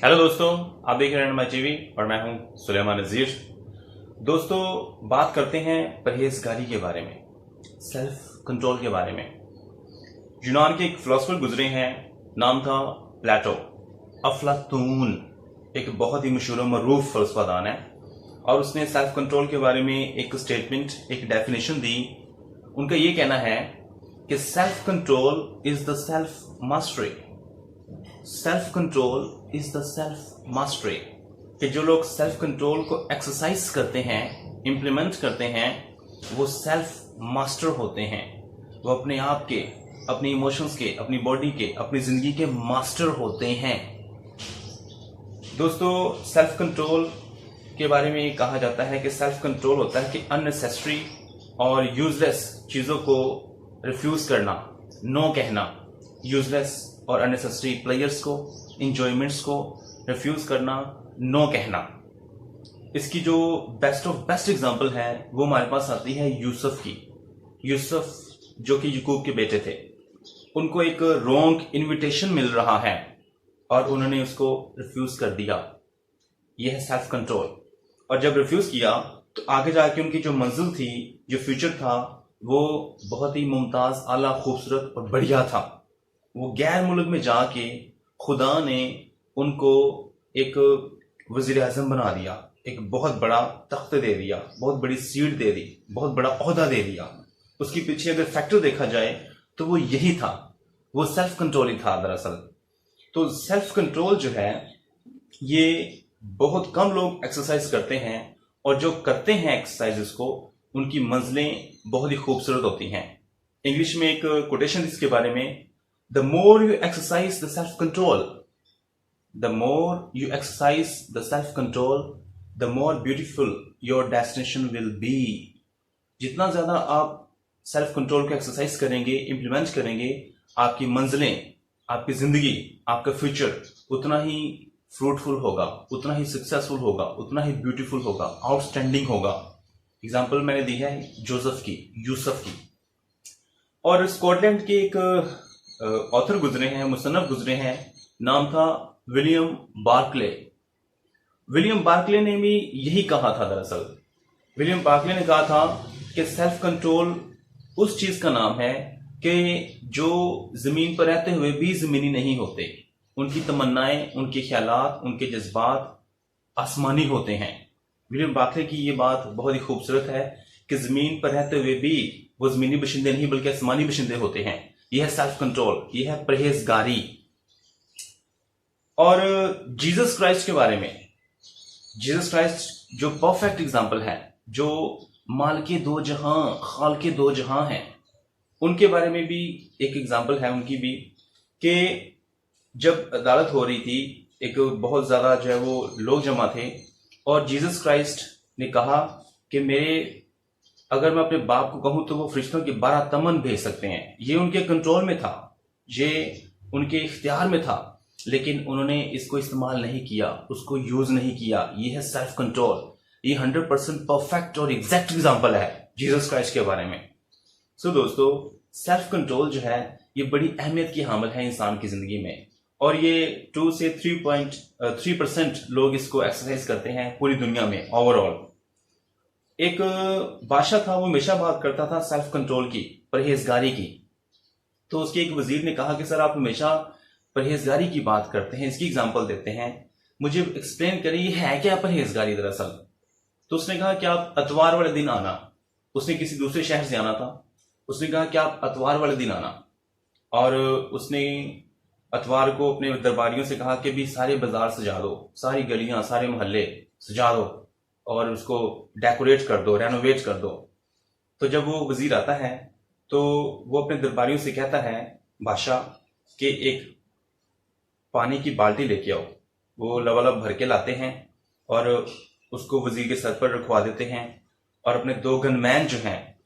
Hello दोस्तों, आप देख रहे हैं माई टीवी और मैं हूं सुलेमान नजीर। दोस्तों, बात करते हैं परहेजगारी के बारे में, सेल्फ कंट्रोल के बारे में। यूनान के एक फिलोसफर गुजरे हैं, नाम था प्लेटो। अफलातून एक बहुत ही मशहूर और मरूफ फलसफादान है और उसने सेल्फ कंट्रोल के बारे में एक स्टेटमेंट, एक डेफिनेशन दी। उनका ये कहना है कि self control is the self mastery. Self control is the self mastery. कि जो लोग सेल्फ कंट्रोल को एक्सरसाइज करते हैं, इंप्लीमेंट करते हैं, वो सेल्फ मास्टर होते हैं। वो अपने आप के, अपने इमोशंस के, अपनी बॉडी के, अपनी जिंदगी के मास्टर होते हैं। दोस्तों, सेल्फ कंट्रोल के बारे में कहा जाता है कि सेल्फ कंट्रोल होता है कि अननेसेसरी और यूजलेस चीजों को रिफ्यूज करना, नो कहना, यूजलेस और अननेसेसरी प्लेयर्स को, इंजॉयमेंट्स को रिफ्यूज करना, नो कहना। इसकी जो बेस्ट ऑफ बेस्ट एग्जांपल है वो हमारे पास आती है यूसुफ की। यूसुफ जो कि यकूब के बेटे थे, उनको एक रॉन्ग इनविटेशन मिल रहा है और उन्होंने उसको रिफ्यूज कर दिया। यह है सेल्फ कंट्रोल। और जब रिफ्यूज किया तो आगे जाके उनकी जो मंजिल थी, जो फ्यूचर था, वो बहुत ही मुमताज, आला, खूबसूरत और बढ़िया था। वो गैर मुल्क में जाके खुदा ने उनको एक वजीर आजम बना दिया, एक बहुत बड़ा तख्त दे दिया, बहुत बड़ी सीट दे दी, बहुत बड़ा ओहदा दे दिया। उसके पीछे अगर फैक्टर देखा जाए तो वो यही था, वो सेल्फ कंट्रोल ही था दरअसल। तो सेल्फ कंट्रोल जो है ये बहुत कम लोग एक्सरसाइज करते हैं, और जो करते हैं एक्सरसाइजेस को, उनकी मंजिलें बहुत ही खूबसूरत होती हैं। इंग्लिश में एक कोटेशन इसके बारे में, the more you exercise the self control, the more you exercise the self control, the more beautiful your destination will be. जितना ज्यादा आप सेल्फ कंट्रोल को एक्सरसाइज करेंगे, इंप्लीमेंट करेंगे, आपकी मंजिलें, आपकी जिंदगी, आपका फ्यूचर उतना ही फ्रूटफुल होगा, उतना ही सक्सेसफुल होगा, उतना ही ब्यूटीफुल होगा, आउटस्टैंडिंग होगा। एग्जाम्पल मैंने दी है जोसेफ की, यूसुफ की। और स्कॉटलैंड के एक ऑथर गुजरे हैं, मुसन्नफ गुजरे हैं, नाम था विलियम बार्कले। विलियम बार्कले ने भी यही कहा था दरअसल। विलियम बार्कले ने कहा था कि सेल्फ कंट्रोल उस चीज का नाम है कि जो जमीन पर रहते हुए भी जमीनी नहीं होते, उनकी तमन्नाएं, उनके ख्यालात, उनके जज्बात आसमानी होते हैं। विलियम बार्कले की ये बात बहुत ही खूबसूरत है कि जमीन पर रहते हुए भी वो जमीनी बशिंदे नहीं बल्कि आसमानी बशिंदे होते हैं। यह है सेल्फ कंट्रोल, यह है परहेजगारी। और जीसस क्राइस्ट के बारे में, जीसस क्राइस्ट जो परफेक्ट एग्जाम्पल है, जो मालिके दो जहां, खालिके दो जहां हैं, उनके बारे में भी एक एग्जाम्पल है उनकी भी, कि जब अदालत हो रही थी, एक बहुत ज्यादा जो है वो लोग जमा थे, और जीसस क्राइस्ट ने कहा कि अगर मैं अपने बाप को कहूं तो वो फरिश्तों के 12 तमन भेज सकते हैं। ये उनके कंट्रोल में था, ये उनके इख्तियार में था, लेकिन उन्होंने इसको इस्तेमाल नहीं किया, उसको यूज नहीं किया। ये है सेल्फ कंट्रोल। ये 100% परफेक्ट और एग्जैक्ट एग्जाम्पल है जीसस क्राइस्ट के बारे में। सो दोस्तों, सेल्फ कंट्रोल जो है ये बड़ी अहमियत की हामिल है इंसान की जिंदगी में, और ये 2 से 3.3% लोग इसको एक्सरसाइज करते हैं पूरी दुनिया में ओवरऑल। एक बादशाह था, वो हमेशा बात करता था सेल्फ कंट्रोल की, परहेजगारी की। तो उसके एक वजीर ने कहा कि सर, आप हमेशा परहेजगारी की बात करते हैं, इसकी एग्जांपल देते हैं, मुझे एक्सप्लेन करिए ये है क्या परहेजगारी दरअसल। तो उसने कहा कि आप अतवार वाले दिन आना। उसने किसी दूसरे शहर से आना था। उसने कहा कि आप अतवार वाले दिन आना, और उसने अतवार को अपने दरबारियों से कहा कि भी सारे बाजार सजा दो, सारी गलियां, सारे मोहल्ले सजा दो और उसको डेकोरेट कर दो, रेनोवेट कर दो। तो जब वो वजीर आता है तो वो अपने दरबारियों से कहता है, बादशाह, कि एक पानी की बाल्टी लेके आओ। वो लबालब भर के लाते हैं और उसको वजीर के सर पर रखवा देते हैं, और अपने 2 गनमैन जो हैं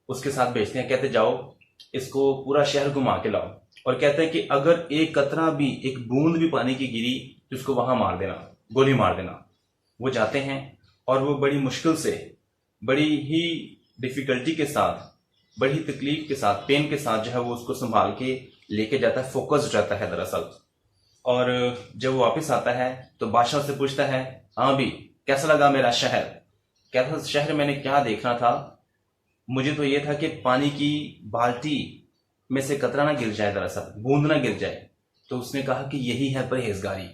उसके साथ भेजते हैं, कहते जाओ इसको पूरा शहर घुमा के लाओ, और कहते हैं कि अगर एक कतरा भी, एक बूंद भी पानी की गिरी तो उसको वहां मार देना, गोली मार देना। वो जाते हैं और वो बड़ी मुश्किल से, बड़ी ही डिफिकल्टी के साथ, बड़ी तकलीफ के साथ, पेन के साथ जो है वो उसको संभाल के लेके जाता है, फोकस्ड रहता है दरअसल। और जब वो वापस आता है तो बादशाह से पूछता है, हाँ भी कैसा लगा मेरा शहर? कैसा शहर मैंने क्या देखना था? मुझे तो ये था कि पानी की बाल्टी में से कतरा ना गिर जाए, दरअसल बूंद ना गिर जाए। तो उसने कहा कि यही है परहेजगारी।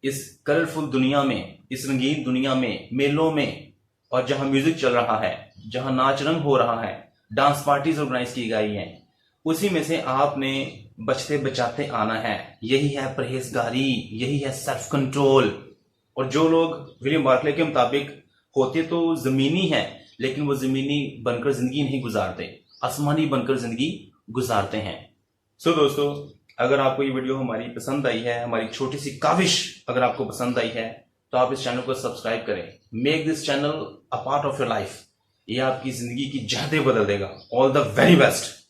इस कलरफुल दुनिया में, इस रंगीन दुनिया में, मेलों में, और जहां म्यूजिक चल रहा है, जहां नाच रंग हो रहा है, डांस पार्टीज ऑर्गेनाइज की गई हैं, उसी में से आपने बचते बचाते आना है। यही है परहेजगारी, यही है सेल्फ कंट्रोल। और जो लोग विलियम बार्कले के मुताबिक होते तो जमीनी है, लेकिन वो जमीनी बनकर जिंदगी नहीं गुजारते, आसमानी बनकर जिंदगी गुजारते हैं। सो दोस्तों, अगर आपको ये वीडियो हमारी पसंद आई है, हमारी छोटी सी काविश अगर आपको पसंद आई है, तो आप इस चैनल को सब्सक्राइब करें। Make this channel a part of your life. ये आपकी जिंदगी की जहतें बदल देगा। All the very best.